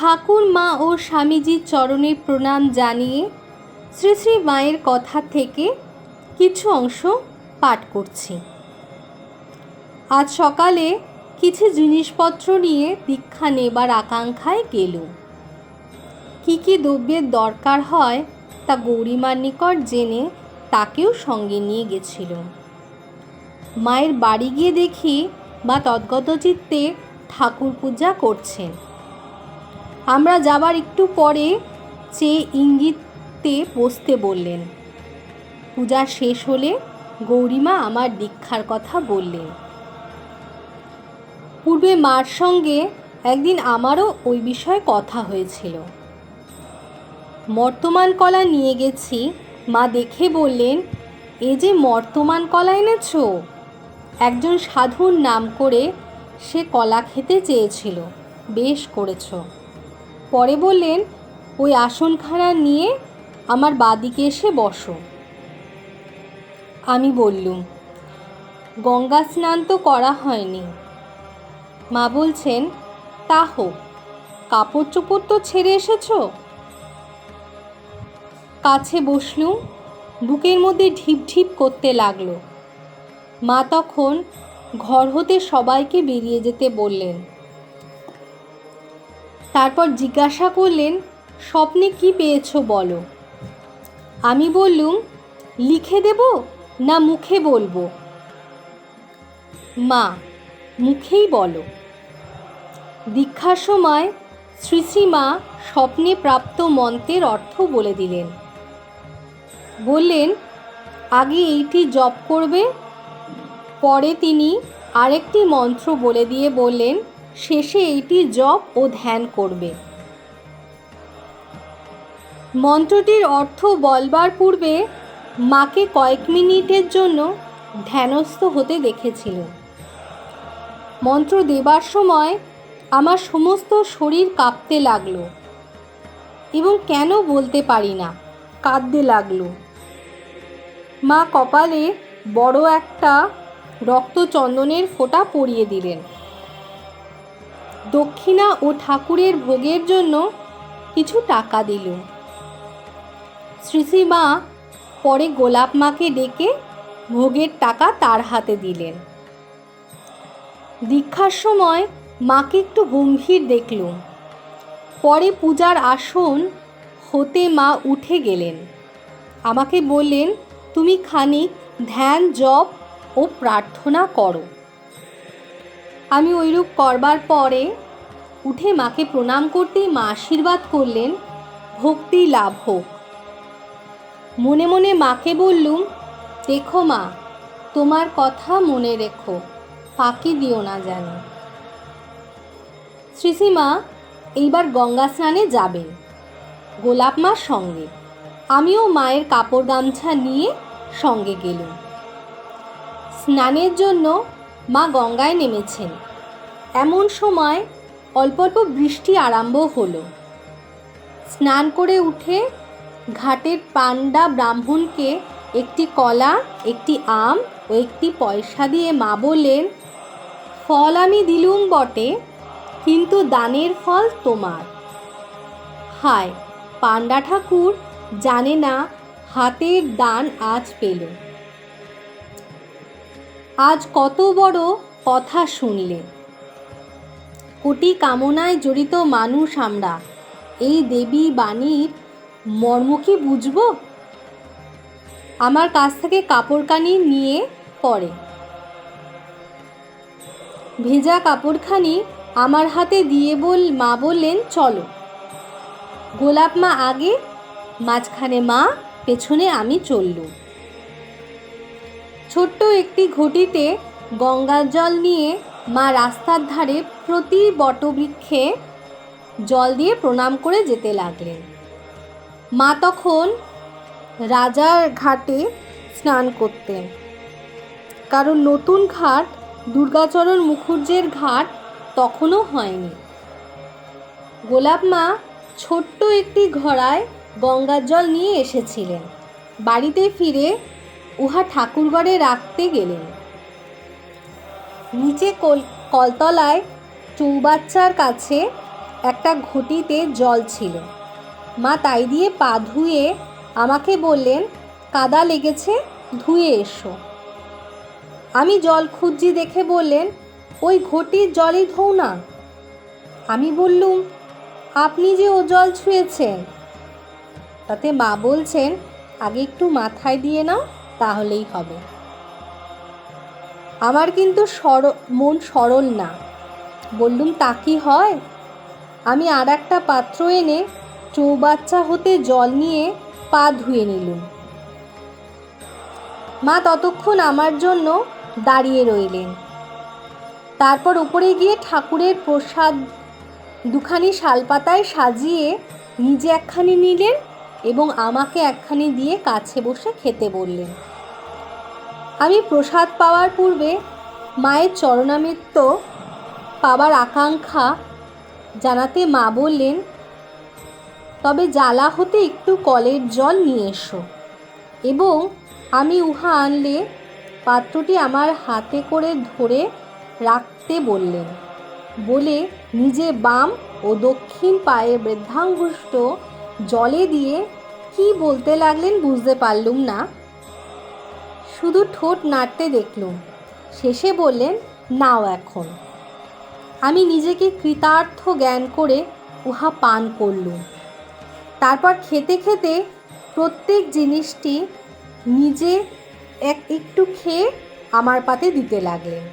ঠাকুর মা ও স্বামীজির চরণে প্রণাম জানিয়ে শ্রী শ্রী মায়ের কথা থেকে কিছু অংশ পাঠ করছি। আজ সকালে কিছু জিনিসপত্র নিয়ে দীক্ষা নেবার আকাঙ্ক্ষায় গেলুম। কী কী দ্রব্যের দরকার হয় তা গৌরীমার নিকট জেনে তাকেও সঙ্গে নিয়ে গেছিল। মায়ের বাড়ি গিয়ে দেখি মা তদ্গত চিত্তে ঠাকুর পূজা করছেন। আমরা যাবার একটু পরে চেয়ে ইঙ্গিতে বসতে বললেন। পূজা শেষ হলে গৌরীমা আমার দীক্ষার কথা বললেন। পূর্বে মার সঙ্গে একদিন আমারও ওই বিষয়ে কথা হয়েছিল। মর্তমান কলা নিয়ে গেছি। মা দেখে বললেন, এ যে মর্তমান কলা এনেছ। একজন সাধুর নাম করে সে কলা খেতে চেয়েছিল, বেশ করেছ। পরে বললেন, ওই আসনখানা নিয়ে আমার বাদিকে এসে বসো। আমি বললুম, গঙ্গা স্নান তো করা হয়নি। মা বলছেন, তা হোক, কাপড় চোপড় তো ছেড়ে এসেছ। কাছে বসলুম, বুকের মধ্যে ঢিপ ঢিপ করতে লাগলো। মা তখন ঘর হতে সবাইকে বেরিয়ে যেতে বললেন। তারপর জিজ্ঞাসা করলেন, স্বপ্নে কি পেয়েছো বলো। আমি বললুম, লিখে দেব না মুখে বলবো। মা, মুখেই বলো। দীক্ষার সময় শ্রী শ্রী মা স্বপ্নে প্রাপ্ত মন্ত্রের অর্থ বলে দিলেন। বললেন, আগে এইটি জপ করবে। পরে তিনি আরেকটি মন্ত্র বলে দিয়ে বললেন, শেষে এইটি জপ ও ধ্যান করবে। মন্ত্রটির অর্থ বলবার পূর্বে মাকে কয়েক মিনিটের জন্য ধ্যানস্থ হতে দেখেছিল। মন্ত্র দেবার সময় আমার সমস্ত শরীর কাঁপতে লাগলো এবং কেন বলতে পারি না, কাঁদতে লাগলো। মা কপালে বড় একটা রক্তচন্দনের ফোঁটা পরিয়ে দিলেন। দক্ষিণা ও ঠাকুরের ভোগের জন্য কিছু টাকা দিল। শ্রী শ্রী মা পরে গোলাপ মাকে ডেকে ভোগের টাকা তার হাতে দিলেন। দীক্ষার সময় মাকে একটু গম্ভীর দেখলুম। পরে পূজার আসন হতে মা উঠে গেলেন। আমাকে বললেন, তুমি খানিক ধ্যান জপ ও প্রার্থনা করো। আমি ওইরূপ করবার পরে উঠে মাকে প্রণাম করতেই মা আশীর্বাদ করলেন, ভক্তি লাভ হোক। মনে মনে মাকে বললুম, দেখো মা, তোমার কথা মনে রেখো, ফাঁকি দিও না যেন। শ্রী শ্রী মা এইবার গঙ্গা স্নানে যাবেন গোলাপ মার সঙ্গে। আমিও মায়ের কাপড় গামছা নিয়ে সঙ্গে গেলুম। স্নানের জন্য মা গঙ্গায় নেমেছেন। এমন সময় অল্প অল্প বৃষ্টি আরম্ভ হলো। স্নান করে উঠে ঘাটের পাণ্ডা ব্রাহ্মণকে একটি কলা, একটি আম ও একটি পয়সা দিয়ে মা বললেন, ফল আমি দিলুম বটে, কিন্তু দানের ফল তোমার। হায়, পাণ্ডা ঠাকুর জানে না হাতের দান আজ পেল। আজ কত বড় কথা শুনলে। কোটি কামনায় জড়িত মানুষ আমরা, এই দেবী বাণীর মর্ম কি বুঝব? আমার কাছ থেকে কাপড়খানি নিয়ে পরে ভেজা কাপড়খানি আমার হাতে দিয়ে মা বললেন, চলো। গোলাপ মা আগে, মাঝখানে মা, পেছনে আমি চললুম। ছোট্ট একটি ঘটিতে গঙ্গার জল নিয়ে মা রাস্তার ধারে প্রতি বটবৃক্ষে জল দিয়ে প্রণাম করে যেতে লাগলেন। মা তখন রাজার ঘাটে স্নান করতেন, কারণ নতুন ঘাট দুর্গাচরণ মুখুজ্জের ঘাট তখনও হয়নি। গোলাপ মা ছোট্ট একটি ঘড়ায় গঙ্গার জল নিয়ে এসেছিলেন। বাড়িতে ফিরে উহা ঠাকুরঘরে রাখতে গেলেন। নিচে কলতলায় চৌবাচ্চার কাছে একটা ঘটিতে জল ছিল। মা তাই দিয়ে পা ধুয়ে আমাকে বললেন, কাদা লেগেছে, ধুয়ে এসো। আমি জল খুঁজছি দেখে বললেন, ওই ঘটির জলই ধোও না। আমি বললুম, আপনি যে ও জল ছুঁয়েছেন। তাতে মা বলছেন, আগে একটু মাথায় দিয়ে নাও, তাহলেই হবে। আমার কিন্তু মন সরল না। বললুম, তা কি হয়? আমি আর একটা পাত্র এনে চৌবাচ্চা হতে জল নিয়ে পা ধুয়ে নিলুম। মা ততক্ষণ আমার জন্য দাঁড়িয়ে রইলেন। তারপর উপরে গিয়ে ঠাকুরের প্রসাদ দুখানি শালপাতায় সাজিয়ে নিজে একখানি নিলেন এবং আমাকে একখানি দিয়ে কাছে বসে খেতে বললেন। আমি প্রসাদ পাওয়ার পূর্বে মায়ের চরণামৃত পাবার আকাঙ্ক্ষা জানাতে মা বললেন, তবে জ্বালা হতে একটু কলের জল নিয়ে এসো এবং আমি উহা আনলে পাত্রটি আমার হাতে করে ধরে রাখতে বললেন। বলে নিজে বাম ও দক্ষিণ পায়ের বৃদ্ধাঙ্গুষ্ঠ জলে দিয়ে কি বলতে লাগলেন বুঝতে পারলুম না, শুধু ঠোঁট নাড়তে দেখলুম। শেষে বললেন, নাও এখন। আমি নিজেকে কৃতার্থ জ্ঞান করে উহা পান করলুম। তারপর খেতে খেতে প্রত্যেক জিনিসটি নিজে একটু খেয়ে আমার পাতে দিতে লাগলেন।